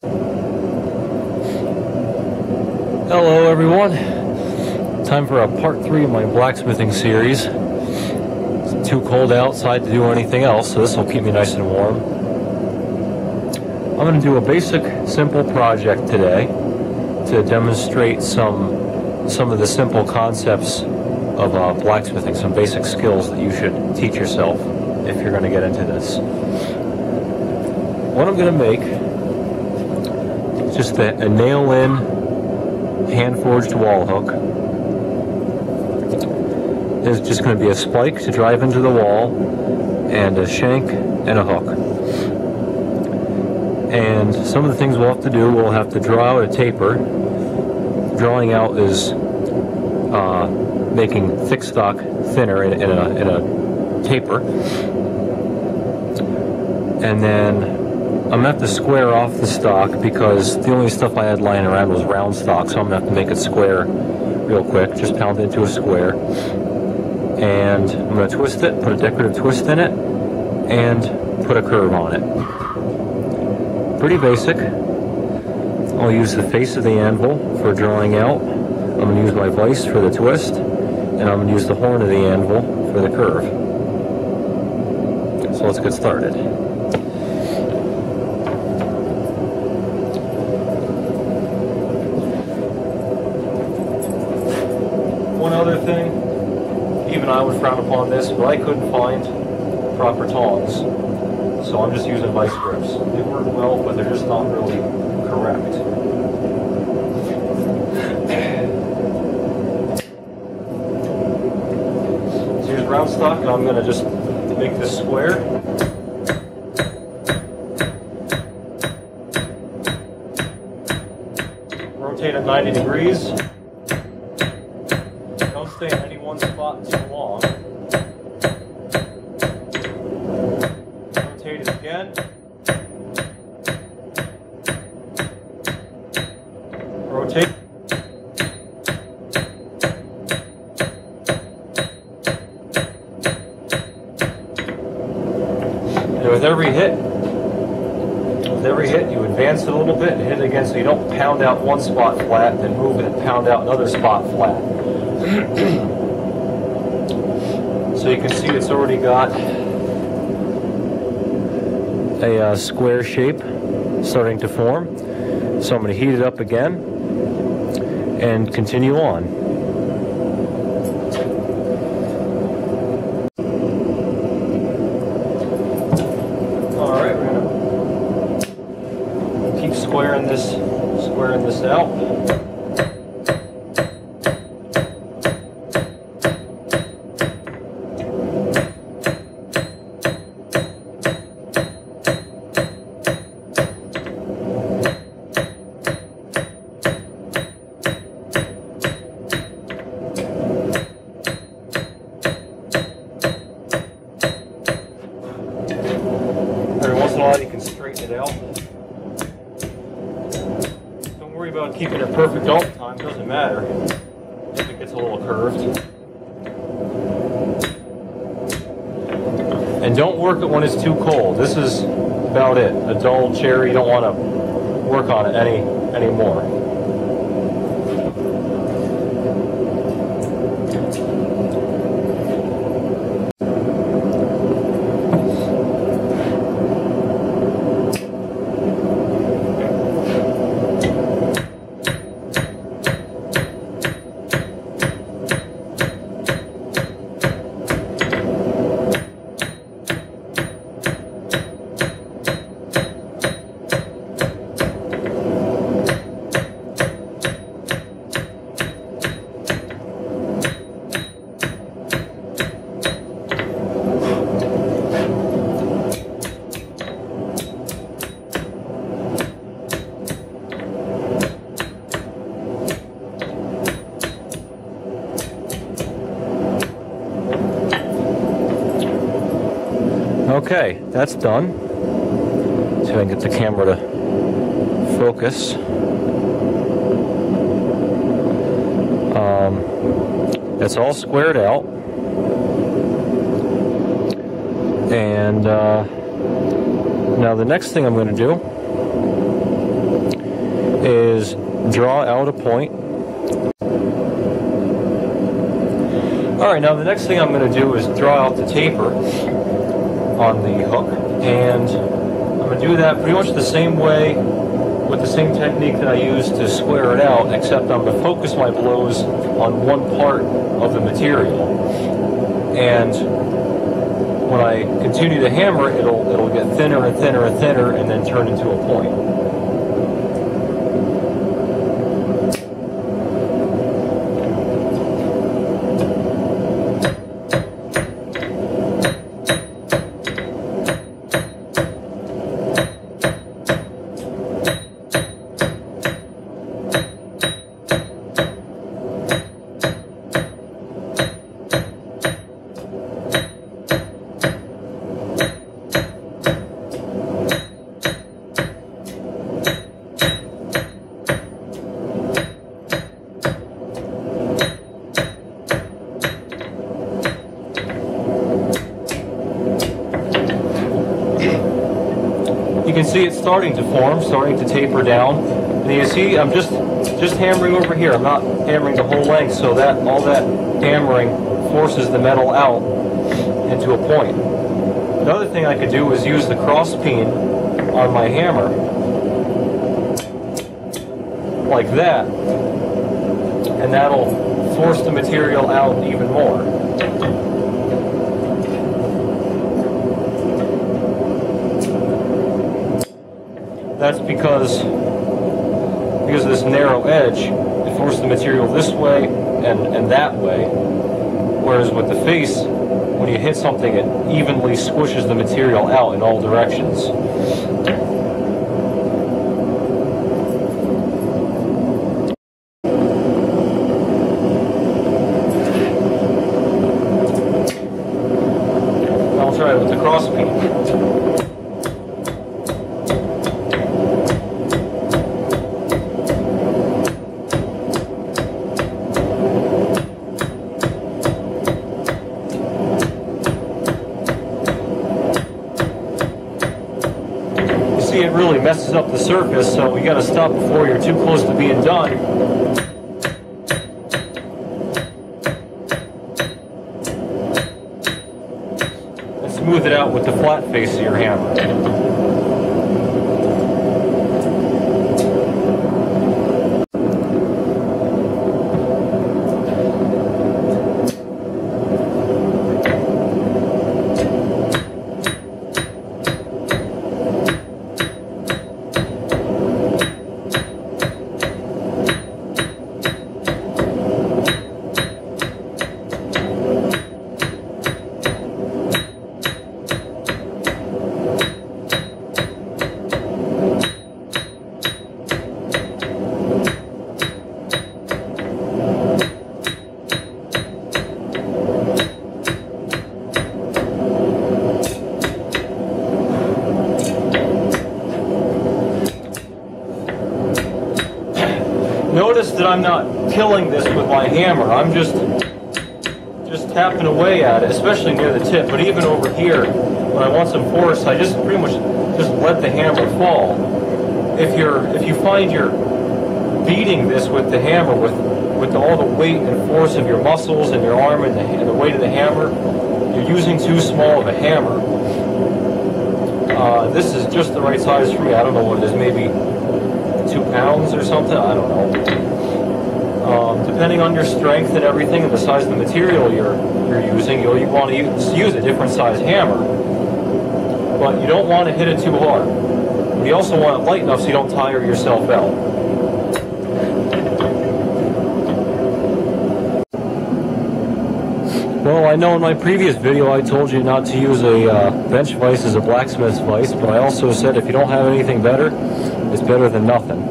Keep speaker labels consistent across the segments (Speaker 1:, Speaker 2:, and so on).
Speaker 1: Hello everyone, time for a part 3 of my blacksmithing series. It's too cold outside to do anything else, so this will keep me nice and warm. I'm going to do a basic, simple project today to demonstrate some of the simple concepts of blacksmithing, some basic skills that you should teach yourself if you're going to get into this. What I'm going to make is just a nail-in hand-forged wall hook. There's just going to be a spike to drive into the wall, and a shank and a hook. And some of the things we'll have to do, we'll have to draw out a taper. Drawing out is making thick stock thinner in a taper. And then I'm going to have to square off the stock because the only stuff I had lying around was round stock, so I'm going to have to make it square real quick. Just pound it into a square. And I'm going to twist it, put a decorative twist in it, and put a curve on it. Pretty basic. I'll use the face of the anvil for drawing out. I'm going to use my vise for the twist, and I'm going to use the horn of the anvil for the curve. So let's get started. One other thing, even I would frown upon this, but I couldn't find proper tongs, so I'm just using vice grips. They work well, but they're just not really correct. So here's round stock, and I'm going to just make this square. Rotate at 90 degrees. Don't stay in any one spot too long. Rotate it again. Rotate. And with every hit, you advance it a little bit and hit it again so you don't pound out one spot flat, then move it and pound out another spot flat. So you can see it's already got a square shape starting to form. So I'm going to heat it up again and continue on. Alright, we're going to keep squaring this out. You can straighten it out. Don't worry about keeping it perfect all the time, doesn't matter if it gets a little curved. And don't work it when it's too cold. This is about it. A dull cherry, you don't want to work on it anymore. Okay, that's done. See if I can get the camera to focus. It's all squared out. And now the next thing I'm going to do draw out a point. Alright, now the next thing I'm going to do is draw out the taper on the hook, and I'm going to do that pretty much the same way with the same technique that I used to square it out, except I'm going to focus my blows on one part of the material, and when I continue to hammer, it'll get thinner and thinner and thinner, and then turn into a point. You can see it's starting to form, starting to taper down. And you see I'm just hammering over here. I'm not hammering the whole length, so that all that hammering forces the metal out into a point. Another thing I could do is use the cross peen on my hammer like that, and that'll force the material out even more. That's because of this narrow edge, it forces the material this way and that way, whereas with the face, when you hit something, it evenly squishes the material out in all directions. I'll try it with the cross peen. It really messes up the surface, so you got to stop before you're too close to being done. And smooth it out with the flat face of your hammer. Notice that I'm not killing this with my hammer. I'm just tapping away at it, especially near the tip. But even over here, when I want some force, I just pretty much just let the hammer fall. If you find you're beating this with the hammer with all the weight and force of your muscles and your arm and the weight of the hammer, you're using too small of a hammer. This is just the right size for me. I don't know what it is, maybe 2 pounds or something, I don't know. Depending on your strength and everything and the size of the material you're using, you want to use a different size hammer. But you don't want to hit it too hard. You also want it light enough so you don't tire yourself out. Well, I know in my previous video I told you not to use a bench vise as a blacksmith's vise, but I also said if you don't have anything better, it's better than nothing.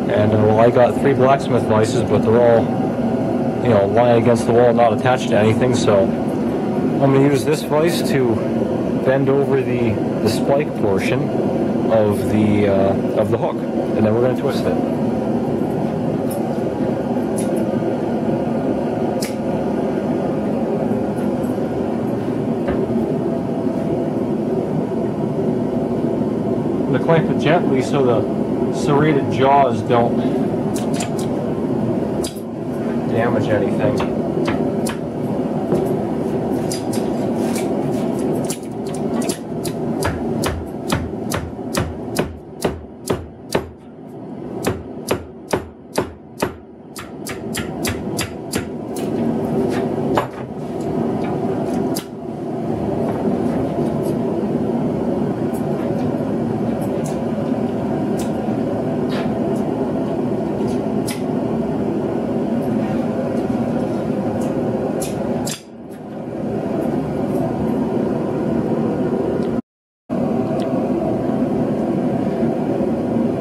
Speaker 1: And well, I got 3 blacksmith vices, but they're all, you know, lying against the wall, not attached to anything. So I'm going to use this vise to bend over the spike portion of the hook, and then we're going to twist it. I'm going to clamp it gently so the serrated jaws don't damage anything.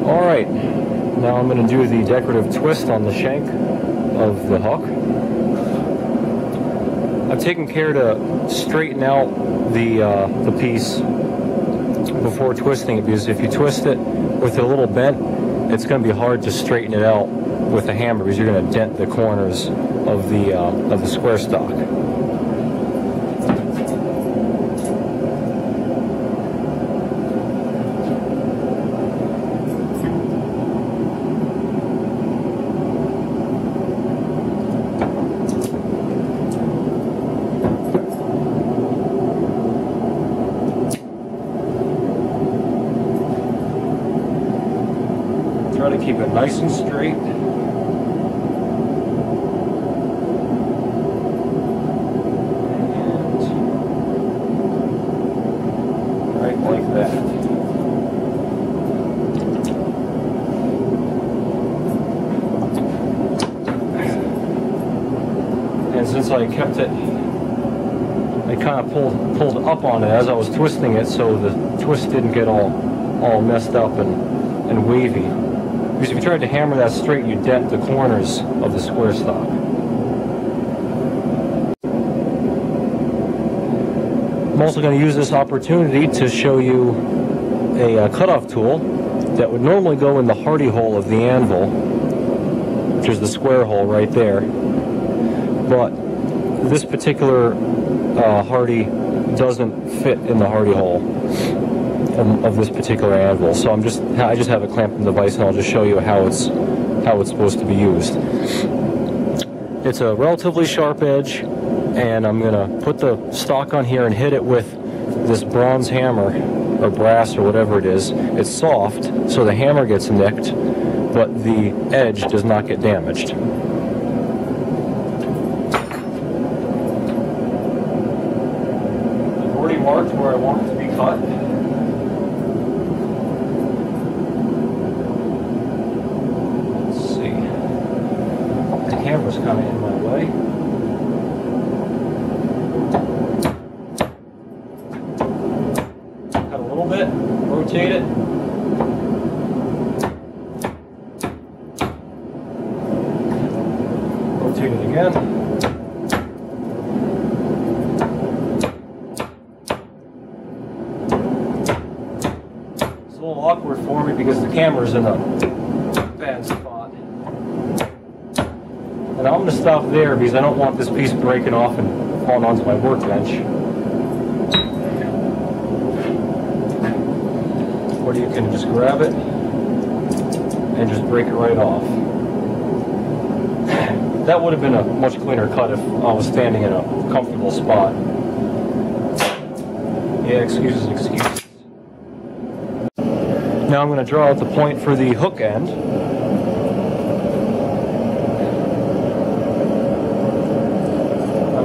Speaker 2: Alright, now I'm going to do the decorative twist on the shank of the hook. I've taken care to straighten out the piece before twisting it, because if you twist it with a little bent, it's going to be hard to straighten it out with a hammer, because you're going to dent the corners of the square stock. Try to keep it nice and straight. And right like that. And since I kept it, I kind of pulled up on it as I was twisting it, so the twist didn't get all messed up and wavy. Because if you tried to hammer that straight, you dent the corners of the square stock. I'm also going to use this opportunity to show you a cutoff tool that would normally go in the hardy hole of the anvil, which is the square hole right there. But this particular hardy doesn't fit in the hardy hole of this particular anvil, so I just have a clamping device, and I'll just show you how it's supposed to be used. It's a relatively sharp edge, and I'm gonna put the stock on here and hit it with this bronze hammer or brass or whatever it is. It's soft, so the hammer gets nicked, but the edge does not get damaged. I've already marked where I want it to be cut. Camera's kind of in my way. Cut a little bit, rotate it. Rotate it again. It's a little awkward for me because the camera's in a bad spot. And I'm going to stop there because I don't want this piece breaking off and falling onto my workbench. Or you can just grab it and just break it right off. That would have been a much cleaner cut if I was standing in a comfortable spot. Yeah, excuses. Now I'm going to draw out the point for the hook end.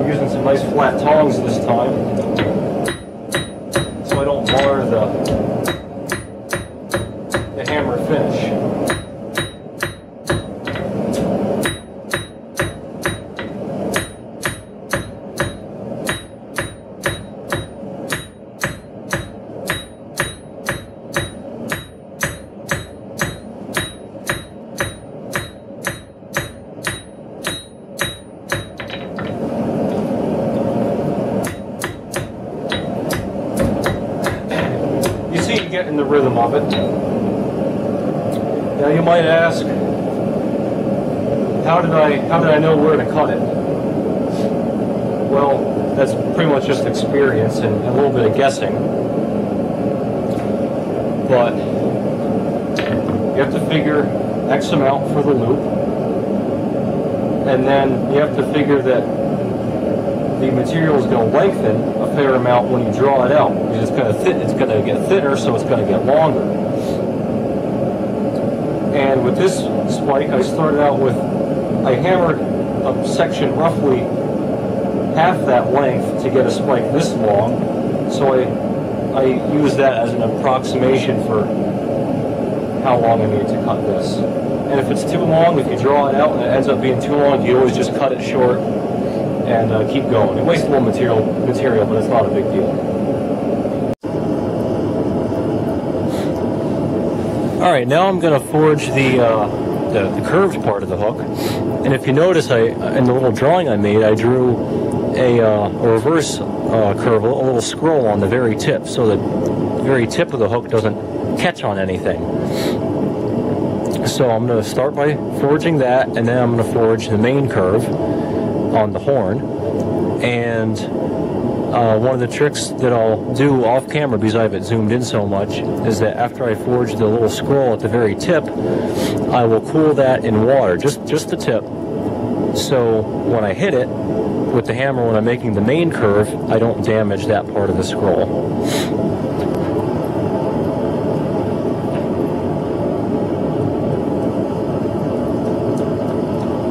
Speaker 2: Using some nice flat tongs this time, so I don't mar the hammer finish. Getting the rhythm of it. Now you might ask, how did I know where to cut it? Well, that's pretty much just experience and a little bit of guessing. But you have to figure X amount for the loop, and then you have to figure that the material is going to lengthen a fair amount when you draw it out. Because it's going to get thinner, so it's going to get longer. And with this spike, I started out with, I hammered a section roughly half that length to get a spike this long. So I use that as an approximation for how long I need to cut this. And if it's too long, if you draw it out and it ends up being too long, you always just cut it short and keep going. It wastes a little material, but it's not a big deal. All right, now I'm going to forge the curved part of the hook. And if you notice, in the little drawing I made, I drew a reverse curve, a little scroll on the very tip, so the very tip of the hook doesn't catch on anything. So I'm going to start by forging that, and then I'm going to forge the main curve on the horn. And one of the tricks that I'll do off camera, because I have it zoomed in so much, is that after I forge the little scroll at the very tip, I will cool that in water, just the tip. So when I hit it with the hammer when I'm making the main curve, I don't damage that part of the scroll.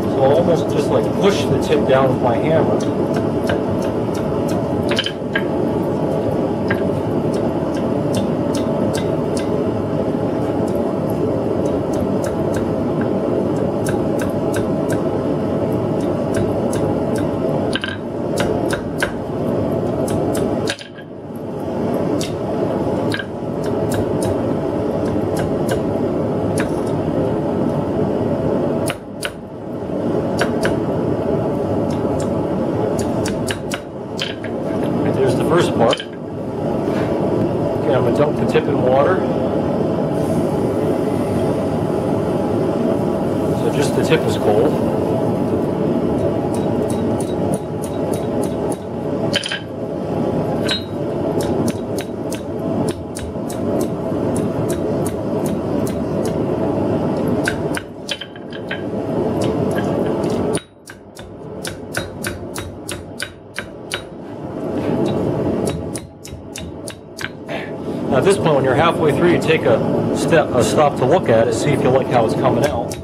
Speaker 2: So I'll almost just like push the tip down with my hammer. First part. Okay, I'm going to dunk the tip in water. So just the tip is cold. Now at this point, when you're halfway through, you take a stop to look at it, see if you like how it's coming out.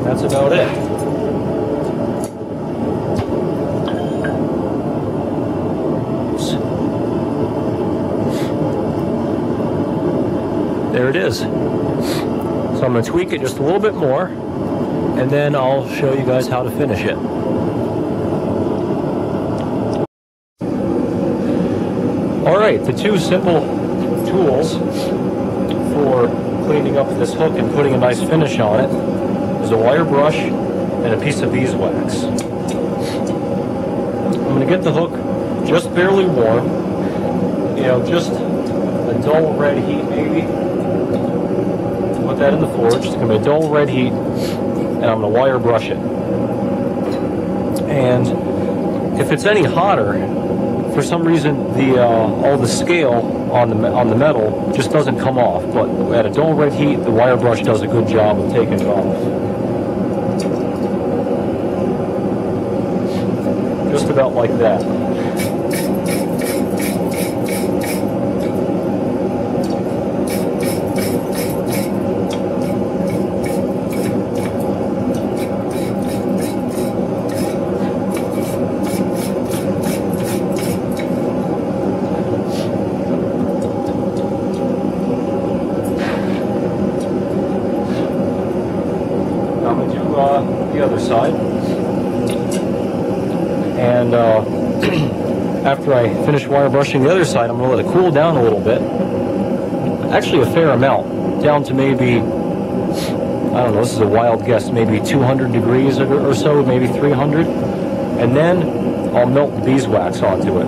Speaker 2: That's about it. Oops. There it is. So I'm going to tweak it just a little bit more, and then I'll show you guys how to finish it. Alright, the two simple tools for cleaning up this hook and putting a nice finish on it is a wire brush and a piece of beeswax. I'm going to get the hook just barely warm, you know, just a dull red heat maybe. Put that in the forge. It's going to be a dull red heat, and I'm going to wire brush it. And if it's any hotter, for some reason all the scale on the metal just doesn't come off. But at a dull red heat, the wire brush does a good job of taking it off. Just about like that. I'm going to do the other side. And after I finish wire brushing the other side, I'm going to let it cool down a little bit. Actually a fair amount, down to maybe I don't know, this is a wild guess, maybe 200 degrees or so, maybe 300. And then I'll melt the beeswax onto it.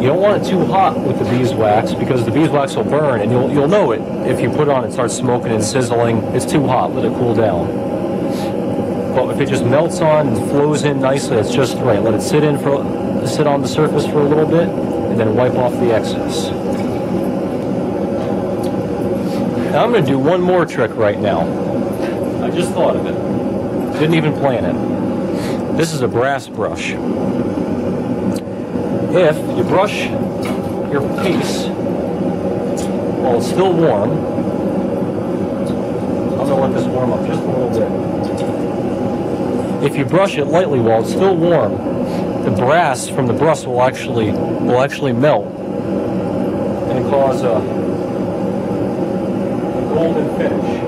Speaker 2: You don't want it too hot with the beeswax because the beeswax will burn, and you'll know it if you put it on and start smoking and sizzling. It's too hot, let it cool down. But if it just melts on and flows in nicely, it's just right. Let it sit on the surface for a little bit, and then wipe off the excess. Now I'm going to do one more trick right now. I just thought of it. Didn't even plan it. This is a brass brush. If you brush your piece while it's still warm, I'm going to let this warm up just a little bit. If you brush it lightly while it's still warm, the brass from the brush will actually melt and cause a golden finish.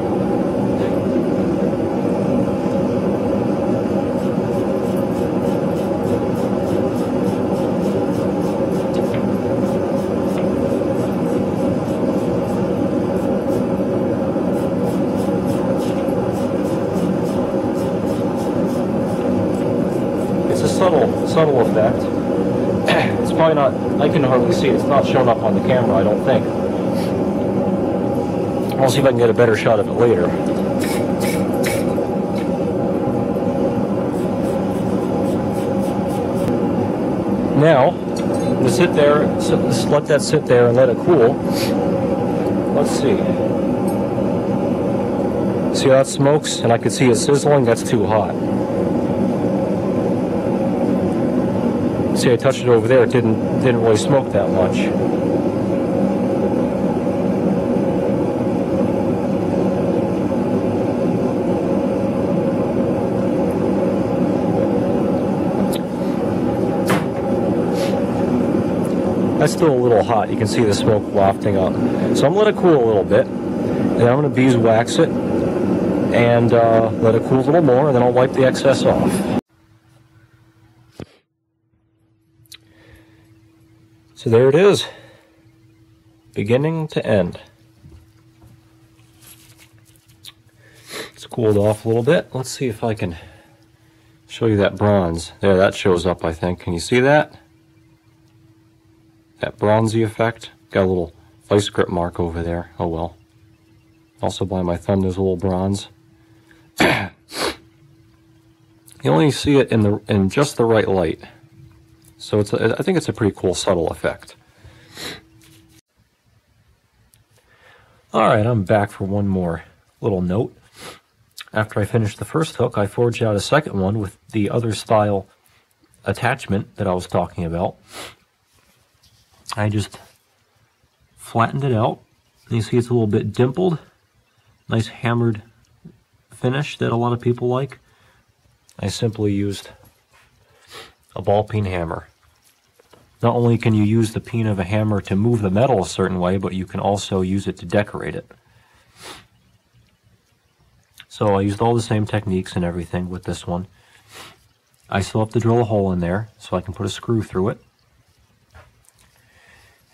Speaker 2: It's a subtle effect. It's probably not, I can hardly see it. It's not shown up on the camera, I don't think. I'll see if I can get a better shot of it later. Now, I'm going to sit there, let that sit there and let it cool. Let's see. See how that smokes? And I can see it sizzling? That's too hot. See, I touched it over there. It didn't really smoke that much. That's still a little hot. You can see the smoke wafting up. So I'm going to let it cool a little bit. And I'm going to beeswax it and let it cool a little more, and then I'll wipe the excess off. So there it is, beginning to end. It's cooled off a little bit. Let's see if I can show you that bronze. There, that shows up, I think. Can you see that? That bronzy effect. Got a little vice grip mark over there. Oh well. Also by my thumb there's a little bronze. You only see it in just the right light. So I think it's a pretty cool subtle effect. Alright, I'm back for one more little note. After I finished the first hook, I forged out a second one with the other style attachment that I was talking about. I just flattened it out. You see it's a little bit dimpled. Nice hammered finish that a lot of people like. I simply used a ball peen hammer. Not only can you use the peen of a hammer to move the metal a certain way, but you can also use it to decorate it. So I used all the same techniques and everything with this one. I still have to drill a hole in there so I can put a screw through it.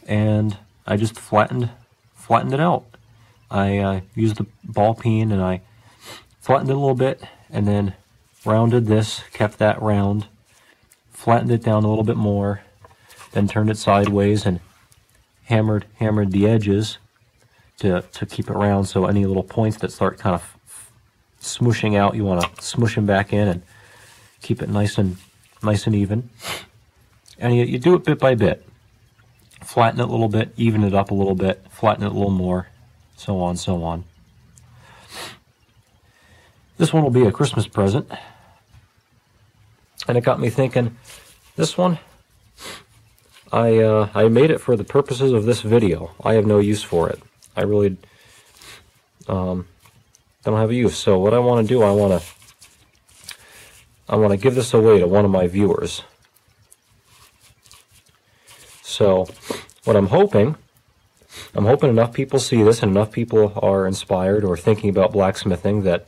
Speaker 2: And I just flattened it out. I used the ball peen and I flattened it a little bit and then rounded this, kept that round, flattened it down a little bit more, then turned it sideways and hammered the edges to keep it round, so any little points that start kind of smooshing out, you want to smoosh them back in and keep it nice and even. And you do it bit by bit. Flatten it a little bit, even it up a little bit, flatten it a little more, so on, so on. This one will be a Christmas present. And it got me thinking, this one, I made it for the purposes of this video. I have no use for it. I really don't have a use. So what I want to do, I want to give this away to one of my viewers. So what I'm hoping enough people see this and enough people are inspired or thinking about blacksmithing that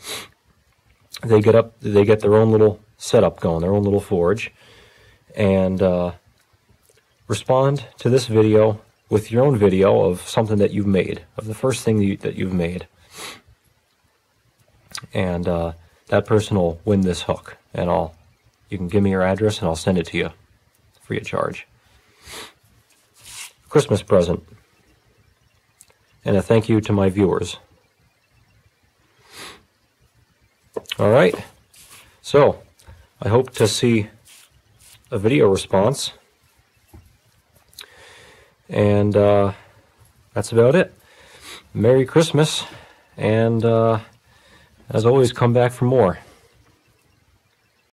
Speaker 2: they get their own little setup going, their own little forge, and respond to this video with your own video of something that you've made, of the first thing that you've made. and that person will win this hook. And you can give me your address and I'll send it to you free of charge. Christmas present. And a thank you to my viewers. Alright, so I hope to see a video response. And that's about it. Merry Christmas, and as always, come back for more.